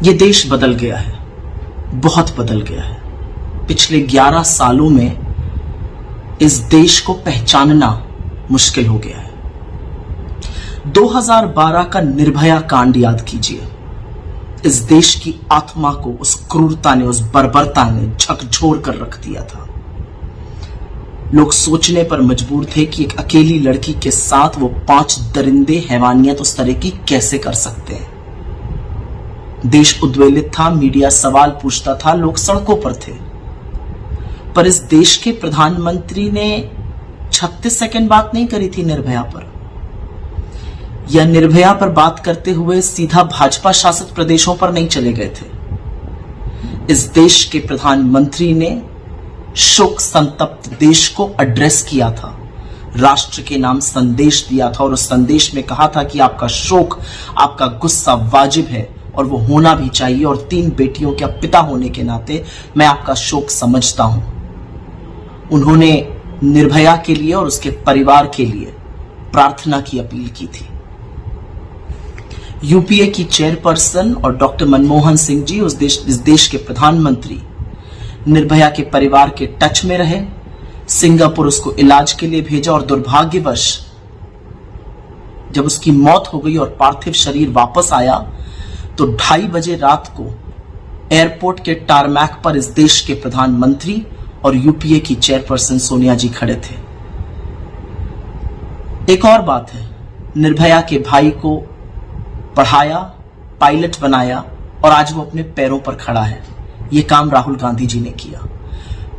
ये देश बदल गया है, बहुत बदल गया है। पिछले 11 सालों में इस देश को पहचानना मुश्किल हो गया है। 2012 का निर्भया कांड याद कीजिए। इस देश की आत्मा को उस क्रूरता ने, उस बर्बरता ने झकझोर कर रख दिया था। लोग सोचने पर मजबूर थे कि एक अकेली लड़की के साथ वो 5 दरिंदे हैवानियत उस तरह की कैसे कर सकते हैं। देश उद्वेलित था, मीडिया सवाल पूछता था, लोग सड़कों पर थे। पर इस देश के प्रधानमंत्री ने 36 सेकंड बात नहीं करी थी निर्भया पर, या निर्भया पर बात करते हुए सीधा भाजपा शासित प्रदेशों पर नहीं चले गए थे। इस देश के प्रधानमंत्री ने शोक संतप्त देश को एड्रेस किया था, राष्ट्र के नाम संदेश दिया था और उस संदेश में कहा था कि आपका शोक, आपका गुस्सा वाजिब है और वो होना भी चाहिए, और 3 बेटियों के पिता होने के नाते मैं आपका शोक समझता हूं। उन्होंने निर्भया के लिए और उसके परिवार के लिए प्रार्थना की अपील की थी। यूपीए की चेयरपर्सन और डॉक्टर मनमोहन सिंह जी, इस देश के प्रधानमंत्री, निर्भया के परिवार के टच में रहे। सिंगापुर उसको इलाज के लिए भेजा और दुर्भाग्यवश जब उसकी मौत हो गई और पार्थिव शरीर वापस आया तो 2:30 बजे रात को एयरपोर्ट के टारमैक पर इस देश के प्रधानमंत्री और यूपीए की चेयरपर्सन सोनिया जी खड़े थे। एक और बात है, निर्भया के भाई को पढ़ाया, पायलट बनाया और आज वो अपने पैरों पर खड़ा है। ये काम राहुल गांधी जी ने किया,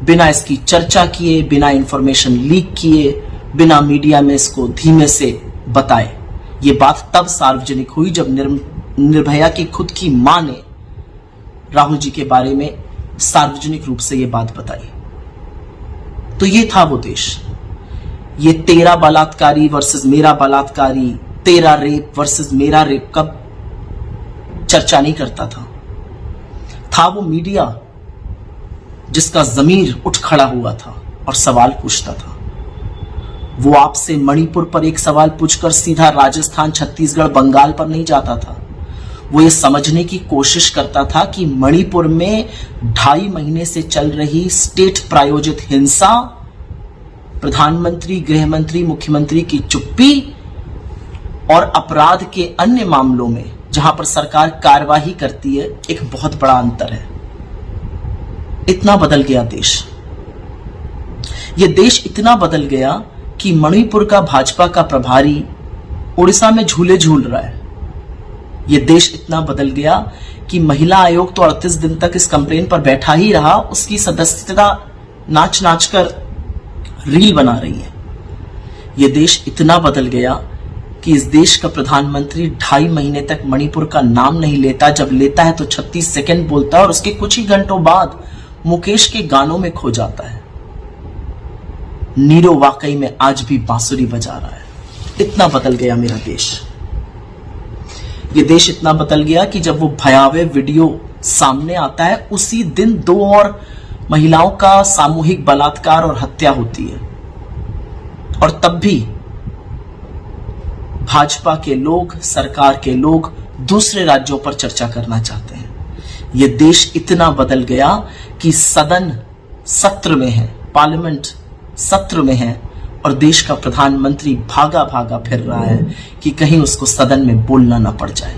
बिना इसकी चर्चा किए, बिना इंफॉर्मेशन लीक किए, बिना मीडिया में इसको धीमे से बताए। ये बात तब सार्वजनिक हुई जब निर्भया की खुद की मां ने राहुल जी के बारे में सार्वजनिक रूप से ये बात बताई। तो ये था वो देश। ये 13 बलात्कारी वर्सेस मेरा बलात्कारी, 13 रेप वर्सेस मेरा रेप का चर्चा नहीं करता था वो मीडिया जिसका जमीर उठ खड़ा हुआ था और सवाल पूछता था। वो आपसे मणिपुर पर एक सवाल पूछकर सीधा राजस्थान, छत्तीसगढ़, बंगाल पर नहीं जाता था। वो ये समझने की कोशिश करता था कि मणिपुर में 2.5 महीने से चल रही स्टेट प्रायोजित हिंसा, प्रधानमंत्री, गृहमंत्री, मुख्यमंत्री की चुप्पी और अपराध के अन्य मामलों में जहां पर सरकार कार्यवाही करती है, एक बहुत बड़ा अंतर है। इतना बदल गया देश। यह देश इतना बदल गया कि मणिपुर का भाजपा का प्रभारी उड़ीसा में झूले झूल रहा है। यह देश इतना बदल गया कि महिला आयोग तो 38 दिन तक इस कंप्लेन पर बैठा ही रहा, उसकी सदस्यता नाच नाच कर रील बना रही है। यह देश इतना बदल गया कि इस देश का प्रधानमंत्री 2.5 महीने तक मणिपुर का नाम नहीं लेता, जब लेता है तो 36 सेकंड बोलता है और उसके कुछ ही घंटों बाद मुकेश के गानों में खो जाता है। नीरो वाकई में आज भी बांसुरी बजा रहा है। इतना बदल गया मेरा देश। यह देश इतना बदल गया कि जब वो भयावह वीडियो सामने आता है, उसी दिन 2 और महिलाओं का सामूहिक बलात्कार और हत्या होती है, और तब भी भाजपा के लोग, सरकार के लोग दूसरे राज्यों पर चर्चा करना चाहते हैं। यह देश इतना बदल गया कि सदन सत्र में है, पार्लियामेंट सत्र में है, और देश का प्रधानमंत्री भागा भागा फिर रहा है कि कहीं उसको सदन में बोलना ना पड़ जाए।